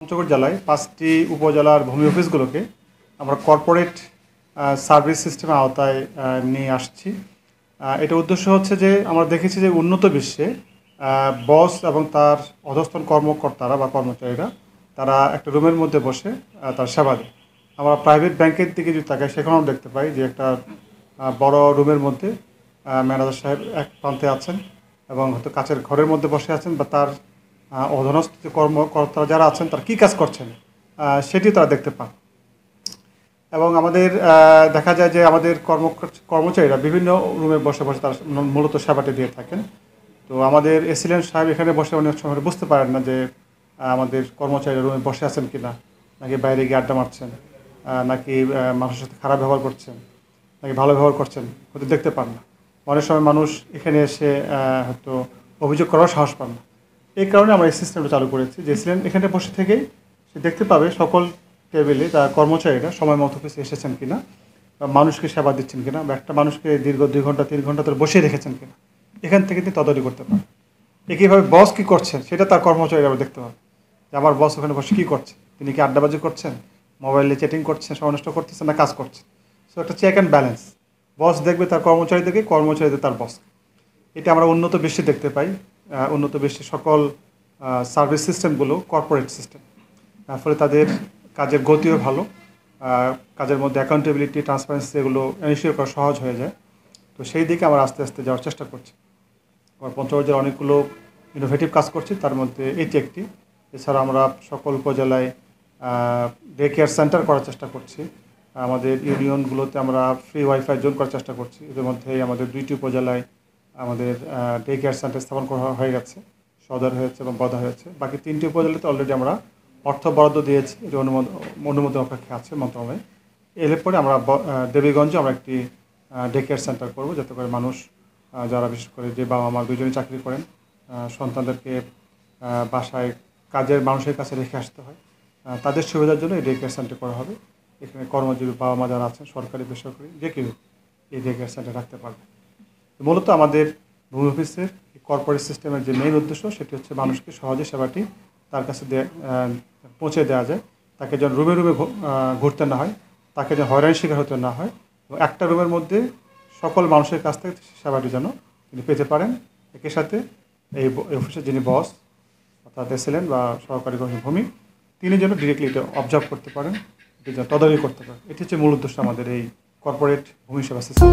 পঞ্চগড় জেলায় 5টি উপজেলার ভূমি অফিসগুলোকে আমরা কর্পোরেট সার্ভিস সিস্টেমের আওতায় নিয়ে আসছি। এটা উদ্দেশ্য হচ্ছে যে আমরা দেখেছি যে উন্নত বিশ্বে বস এবং তার অধস্তন কর্মকর্তারা বা কর্মচারীরা তারা একটা রুমের মধ্যে বসে তার সেবা দেয়। আমরা প্রাইভেট ব্যাংকের দিকে যদি তাকাই সেখানেও দেখতে পাই যে একটা বড় রুমের মধ্যে ম্যানেজার সাহেব এক প্রান্তে আছেন এবং হয়তো কাচের ঘরের মধ্যে বসে আছেন বা তার অধীনস্থ যে কর্মকর্তারা যারা আছেন তারা কী কাজ করছেন সেটি তারা দেখতে পান। এবং আমাদের দেখা যায় যে আমাদের কর্মচারীরা বিভিন্ন রুমে বসে বসে তারা মূলত সেবাটি দিয়ে থাকেন। তো আমাদের এসিলেন্ট সাহেব এখানে বসে অনেক সময় বুঝতে পারেন না যে আমাদের কর্মচারীরা রুমে বসে আছেন কিনা, নাকি বাইরে গিয়ে আড্ডা মারছেন, নাকি মানুষের সাথে খারাপ ব্যবহার করছেন, নাকি ভালো ব্যবহার করছেন, হয়তো দেখতে পান না। অনেক সময় মানুষ এখানে এসে হয়তো অভিযোগ করার সাহস পান না। এই কারণে আমরা এই সিস্টেমটা চালু করেছি যে এসিলেন্ট এখানে বসে থেকেই সে দেখতে পাবে সকল টেবিলে তার কর্মচারীরা সময় মতো অফিসে এসেছেন কিনা, বা মানুষকে সেবা দিচ্ছেন কিনা, বা একটা মানুষকে দীর্ঘ 2 ঘন্টা 3 ঘন্টা ধরে বসিয়ে রেখেছেন কিনা। এখান থেকে তিনি তদারকি করতে পারেন। একইভাবে বস কী করছেন সেটা তার কর্মচারীরা আবার দেখতে পাবে যে আমার বস ওখানে বসে কী করছে, তিনি কি আড্ডাবাজি করছেন, মোবাইলে চ্যাটিং করছেন, সময় নষ্ট করতেছেন, না কাজ করছেন। সো একটা চেক অ্যান্ড ব্যালেন্স, বস দেখবে তার কর্মচারীদেরকে, কর্মচারীদের তার বসকে। এটা আমরা উন্নত বিশ্বে দেখতে পাই। উন্নত বিশ্বে সকল সার্ভিস সিস্টেমগুলো কর্পোরেট সিস্টেম, ফলে তাদের কাজের গতিও ভালো, কাজের মধ্যে অ্যাকাউন্টেবিলিটি, ট্রান্সপারেন্সি এগুলো এনশিওর করা সহজ হয়ে যায়। তো সেই দিকে আমরা আস্তে আস্তে যাওয়ার চেষ্টা করছি। আমার পঞ্চগড় জেলায় অনেকগুলো ইনোভেটিভ কাজ করছি, তার মধ্যে এটি একটি। এছাড়া আমরা সকল উপজেলায় ডে কেয়ার সেন্টার করার চেষ্টা করছি। আমাদের ইউনিয়নগুলোতে আমরা ফ্রি ওয়াইফাই জোন করার চেষ্টা করছি। এদের মধ্যে আমাদের 2টি উপজেলায় আমাদের ডে কেয়ার সেন্টার স্থাপন করা হয়ে গেছে, সদর হয়েছে এবং বদা হয়েছে। বাকি 3টি উপজেলাতে অলরেডি আমরা অর্থ বরাদ্দ দিয়েছি, এটা অনুমোদন অপেক্ষা আছে মন্ত্রণালয়ে। এর পরে আমরা দেবীগঞ্জে আমরা একটি ডে কেয়ার সেন্টার করবো, যাতে করে মানুষ যারা বিশেষ করে যে বাবা মা দুজনেই চাকরি করেন, সন্তানদেরকে বাসায় কাজের মানুষের কাছে রেখে আসতে হয়, তাদের সুবিধার জন্য এই ডে কেয়ার সেন্টার করা হবে। এখানে কর্মজীবী বাবা মা যারা আছেন, সরকারি বেসরকারি যে কেউ এই ডে কেয়ার সেন্টার রাখতে পারবে। মূলত আমাদের ভূমি অফিসের কর্পোরেট সিস্টেমের যে মেইন উদ্দেশ্য সেটি হচ্ছে মানুষকে সহজে সেবাটি তার কাছে পৌঁছে দেওয়া যায়, তাকে যেন রুমে রুমে ঘুরতে না হয়, তাকে যেন হয়রানির শিকার হতে না হয়, এবং একটা রুমের মধ্যে সকল মানুষের কাছ থেকে সেবাটি যেন তিনি পেতে পারেন। একই সাথে এই অফিসের যিনি বস অর্থাৎ এসিলেন্ট বা সহকারী ভূমি, তিনি যেন ডিরেক্টলি এটা অবজার্ভ করতে পারেন, এটি যেন তদারকি করতে পারেন। এটি হচ্ছে মূল উদ্দেশ্য আমাদের এই কর্পোরেট ভূমি সেবা সিস্টেম।